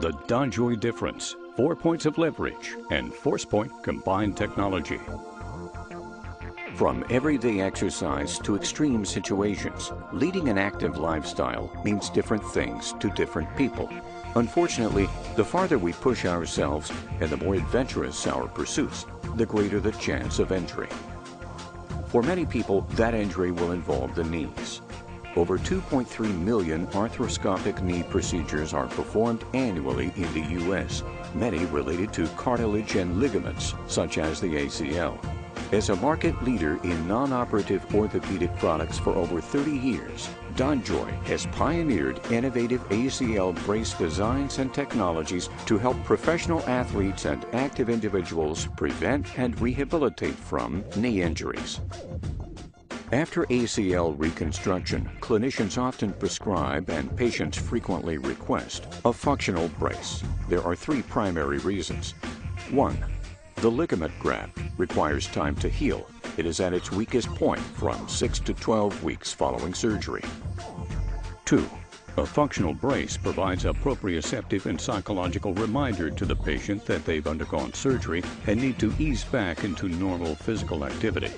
the DonJoy difference, 4 points of leverage, and force point combined technology. From everyday exercise to extreme situations, leading an active lifestyle means different things to different people. Unfortunately, the farther we push ourselves and the more adventurous our pursuits, the greater the chance of injury. For many people, that injury will involve the knees. Over 2.3 million arthroscopic knee procedures are performed annually in the U.S., many related to cartilage and ligaments, such as the ACL. As a market leader in non-operative orthopedic products for over 30 years, DonJoy has pioneered innovative ACL brace designs and technologies to help professional athletes and active individuals prevent and rehabilitate from knee injuries. After ACL reconstruction, clinicians often prescribe and patients frequently request a functional brace. There are 3 primary reasons. 1. The ligament graft requires time to heal. It is at its weakest point from 6 to 12 weeks following surgery. 2. A functional brace provides a proprioceptive and psychological reminder to the patient that they've undergone surgery and need to ease back into normal physical activity.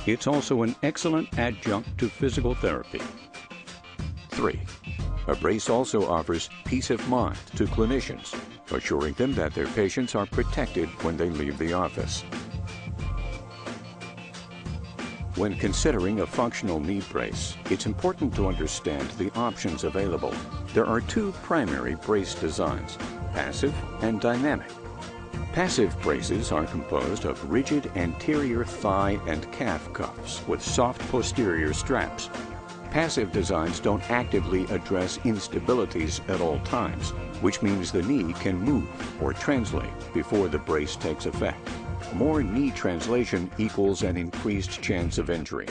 It's also an excellent adjunct to physical therapy. 3. A brace also offers peace of mind to clinicians, assuring them that their patients are protected when they leave the office. When considering a functional knee brace, it's important to understand the options available. There are 2 primary brace designs, passive and dynamic. Passive braces are composed of rigid anterior thigh and calf cuffs with soft posterior straps. Passive designs don't actively address instabilities at all times, which means the knee can move or translate before the brace takes effect. More knee translation equals an increased chance of injury.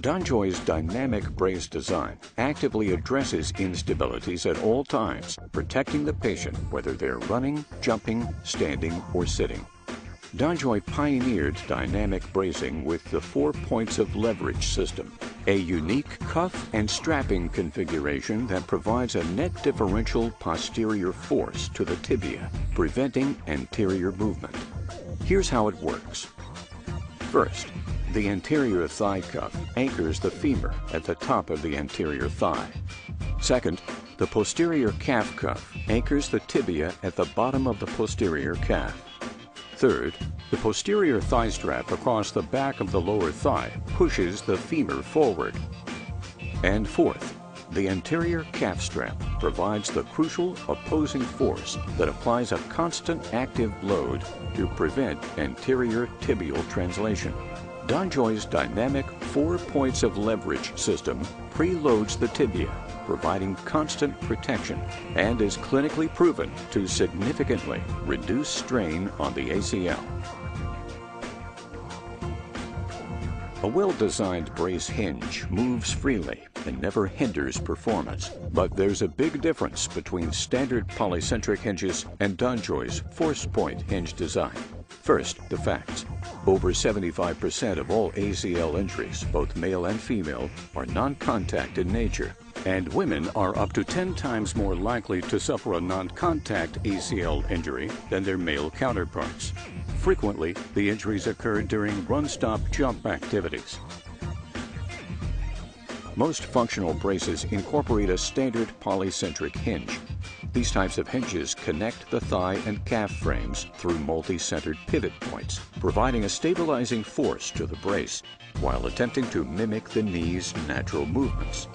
DonJoy's dynamic brace design actively addresses instabilities at all times, protecting the patient whether they're running, jumping, standing, or sitting. DonJoy pioneered dynamic bracing with the 4 points of leverage system, a unique cuff and strapping configuration that provides a net differential posterior force to the tibia, preventing anterior movement. Here's how it works. First, the anterior thigh cuff anchors the femur at the top of the anterior thigh. Second, the posterior calf cuff anchors the tibia at the bottom of the posterior calf. Third, the posterior thigh strap across the back of the lower thigh pushes the femur forward. And fourth, the anterior calf strap provides the crucial opposing force that applies a constant active load to prevent anterior tibial translation. DonJoy's dynamic 4 points of leverage system preloads the tibia, providing constant protection, and is clinically proven to significantly reduce strain on the ACL. A well-designed brace hinge moves freely and never hinders performance. But there's a big difference between standard polycentric hinges and DonJoy's force point hinge design. First, the facts. Over 75% of all ACL injuries, both male and female, are non-contact in nature. And women are up to 10 times more likely to suffer a non-contact ACL injury than their male counterparts. Frequently, the injuries occur during run-stop-jump activities. Most functional braces incorporate a standard polycentric hinge. These types of hinges connect the thigh and calf frames through multi-centered pivot points, providing a stabilizing force to the brace while attempting to mimic the knee's natural movements.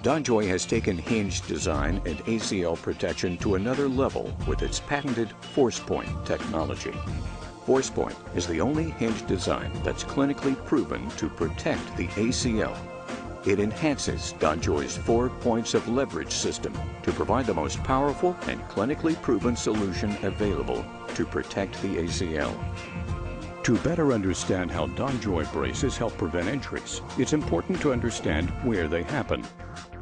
DonJoy has taken hinge design and ACL protection to another level with its patented force point technology. Force point is the only hinge design that's clinically proven to protect the ACL. It enhances DonJoy's 4 points of leverage system to provide the most powerful and clinically proven solution available to protect the ACL. To better understand how DonJoy braces help prevent injuries, it's important to understand where they happen.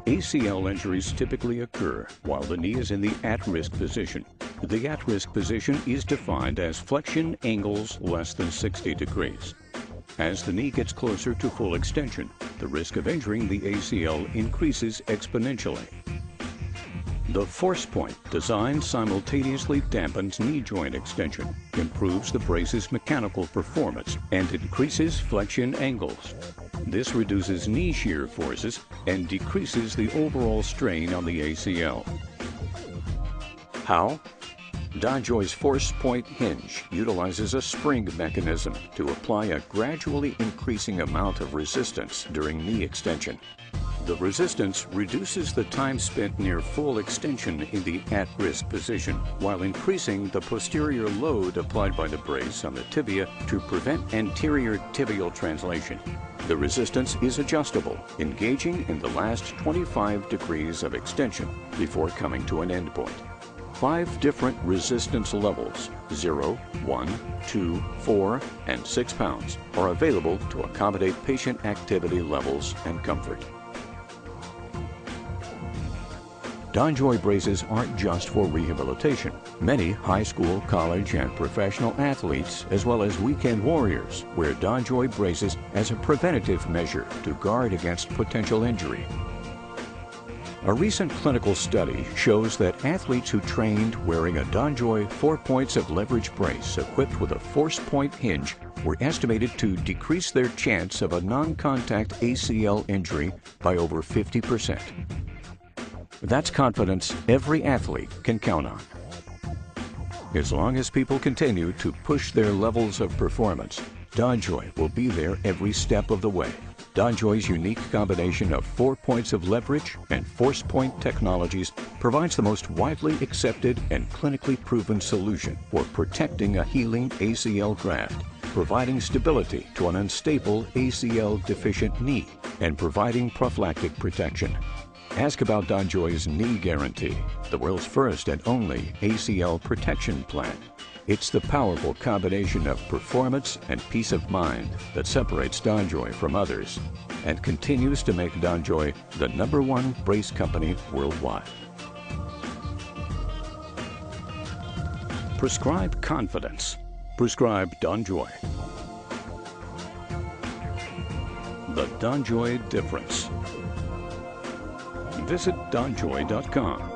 ACL injuries typically occur while the knee is in the at-risk position. The at-risk position is defined as flexion angles less than 60 degrees. As the knee gets closer to full extension, the risk of injuring the ACL increases exponentially. The force point design simultaneously dampens knee joint extension, improves the brace's mechanical performance, and increases flexion angles. This reduces knee shear forces and decreases the overall strain on the ACL. How? DonJoy's force point hinge utilizes a spring mechanism to apply a gradually increasing amount of resistance during knee extension. The resistance reduces the time spent near full extension in the at-risk position, while increasing the posterior load applied by the brace on the tibia to prevent anterior tibial translation. The resistance is adjustable, engaging in the last 25 degrees of extension before coming to an endpoint. 5 different resistance levels, 0, 1, 2, 4, and 6 pounds, are available to accommodate patient activity levels and comfort. DonJoy braces aren't just for rehabilitation. Many high school, college, and professional athletes, as well as weekend warriors, wear DonJoy braces as a preventative measure to guard against potential injury. A recent clinical study shows that athletes who trained wearing a DonJoy 4 points of leverage brace equipped with a force point hinge were estimated to decrease their chance of a non-contact ACL injury by over 50%. That's confidence every athlete can count on. As long as people continue to push their levels of performance, DonJoy will be there every step of the way. DonJoy's unique combination of 4 points of leverage and force point technologies provides the most widely accepted and clinically proven solution for protecting a healing ACL graft, providing stability to an unstable ACL deficient knee, and providing prophylactic protection. Ask about DonJoy's Knee Guarantee, the world's first and only ACL protection plan. It's the powerful combination of performance and peace of mind that separates DonJoy from others and continues to make DonJoy the #1 brace company worldwide. Prescribe confidence. Prescribe DonJoy. The DonJoy difference. Visit DonJoy.com.